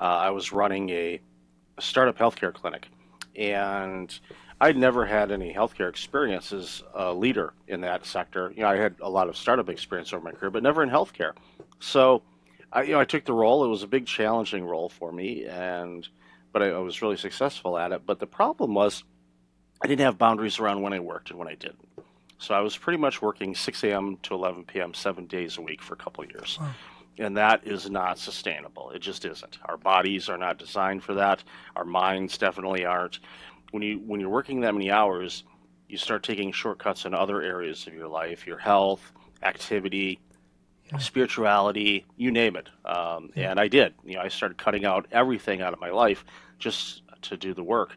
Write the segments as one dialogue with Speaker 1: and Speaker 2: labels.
Speaker 1: I was running a startup healthcare clinic, and I'd never had any healthcare experience as a leader in that sector. I had a lot of startup experience over my career, but never in healthcare. So, I took the role. It was a big, challenging role for me, but I was really successful at it. But the problem was I didn't have boundaries around when I worked and when I didn't. So I was pretty much working 6 a.m. to 11 p.m. 7 days a week for a couple of years.
Speaker 2: Wow.
Speaker 1: And that is not sustainable. It just isn't. Our bodies are not designed for that. Our minds definitely aren't. When you're working that many hours, you start taking shortcuts in other areas of your life, your health, activity,
Speaker 2: Yeah.
Speaker 1: spirituality, you name it.
Speaker 2: Yeah.
Speaker 1: And I did. I started cutting out everything out of my life just to do the work.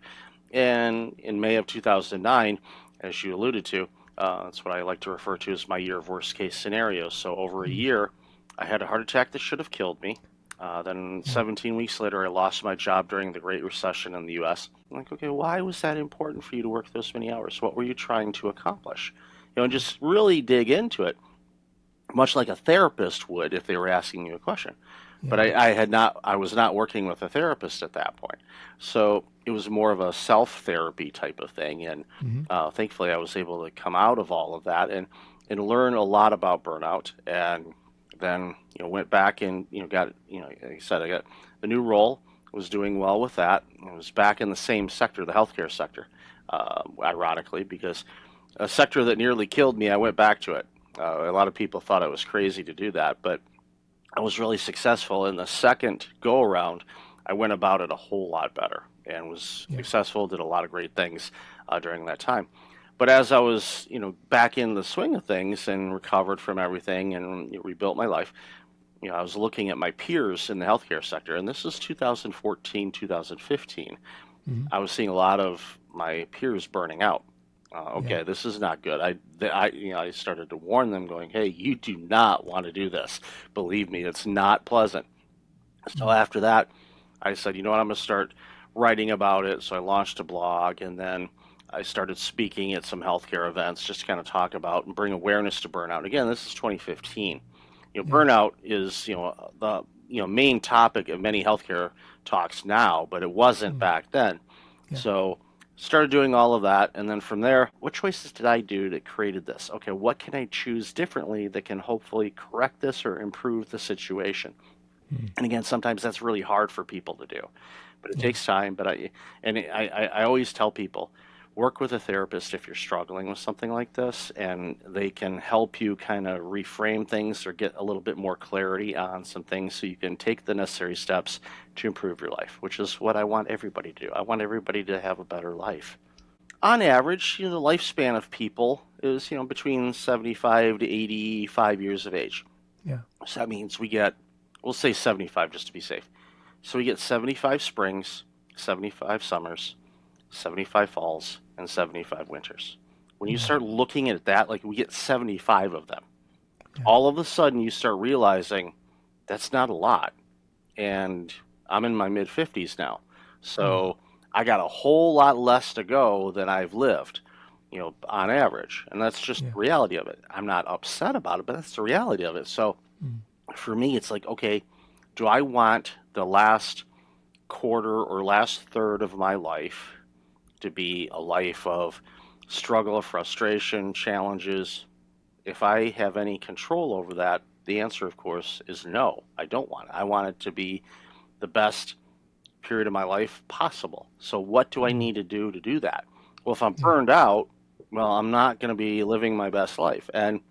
Speaker 1: And in May of 2009, as you alluded to, that's what I like to refer to as my year of worst case scenarios. So over a
Speaker 2: Mm.
Speaker 1: year, I had a heart attack that should have killed me. Then
Speaker 2: Yeah.
Speaker 1: 17 weeks later, I lost my job during the Great Recession in the U.S. I'm like, okay, why was that important for you to work those many hours? What were you trying to accomplish? And just really dig into it, much like a therapist would if they were asking you a question. But
Speaker 2: Yeah.
Speaker 1: I was not working with a therapist at that point. So it was more of a self therapy type of thing. And
Speaker 2: Hmm.
Speaker 1: thankfully, I was able to come out of all of that and learn a lot about burnout. And then, went back and, got, like I said, I got the new role, was doing well with that. I was back in the same sector, the healthcare sector, ironically, because a sector that nearly killed me, I went back to it. A lot of people thought I was crazy to do that, but I was really successful. In the second go around, I went about it a whole lot better and was
Speaker 2: Yeah.
Speaker 1: successful, did a lot of great things during that time. But as I was, back in the swing of things and recovered from everything and rebuilt my life, I was looking at my peers in the healthcare sector, and this is 2014, 2015.
Speaker 2: Hmm.
Speaker 1: I was seeing a lot of my peers burning out.
Speaker 2: Yeah.
Speaker 1: Okay, this is not good. I started to warn them, going, "Hey, you do not want to do this. Believe me, it's not pleasant." So
Speaker 2: Mm.
Speaker 1: after that, I said, "You know what? I'm going to start writing about it." So I launched a blog, and then I started speaking at some healthcare events, just to kind of talk about and bring awareness to burnout. Again, this is 2015.
Speaker 2: Yeah.
Speaker 1: Burnout is the main topic of many healthcare talks now, but it wasn't
Speaker 2: Mm.
Speaker 1: back then.
Speaker 2: Yeah.
Speaker 1: So started doing all of that, and then from there, what choices did I do that created this? Okay, what can I choose differently that can hopefully correct this or improve the situation?
Speaker 2: Mm.
Speaker 1: And again, sometimes that's really hard for people to do, but it
Speaker 2: Yeah.
Speaker 1: takes time. I always tell people, work with a therapist if you're struggling with something like this, and they can help you kind of reframe things or get a little bit more clarity on some things so you can take the necessary steps to improve your life, which is what I want everybody to do. I want everybody to have a better life. On average, the lifespan of people is, between 75 to 85 years of age.
Speaker 2: Yeah.
Speaker 1: So that means we'll say 75 just to be safe. So we get 75 springs, 75 summers, 75 falls, and 75 winters. When you
Speaker 2: Mm.
Speaker 1: start looking at that, like we get 75 of them,
Speaker 2: Yeah.
Speaker 1: all of a sudden you start realizing that's not a lot. And I'm in my mid 50s now.
Speaker 2: Mm.
Speaker 1: So I got a whole lot less to go than I've lived, on average. And that's just
Speaker 2: Yeah.
Speaker 1: the reality of it. I'm not upset about it, but that's the reality of it. So
Speaker 2: Mm.
Speaker 1: for me, it's like, okay, do I want the last quarter or last third of my life to be a life of struggle, frustration, challenges? If I have any control over that, the answer, of course, is no. I don't want it. I want it to be the best period of my life possible. So, what do I
Speaker 2: Mm.
Speaker 1: need to do that? Well, if I'm
Speaker 2: Yeah.
Speaker 1: burned out, well, I'm not going to be living my best life. And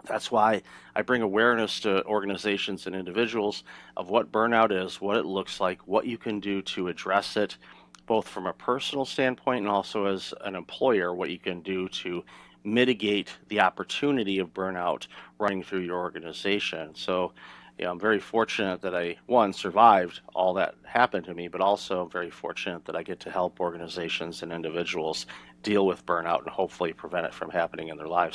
Speaker 1: that's why I bring awareness to organizations and individuals of what burnout is, what it looks like, what you can do to address it, both from a personal standpoint and also as an employer, what you can do to mitigate the opportunity of burnout running through your organization. So, I'm very fortunate that I, one, survived all that happened to me, but also I'm very fortunate that I get to help organizations and individuals deal with burnout and hopefully prevent it from happening in their lives.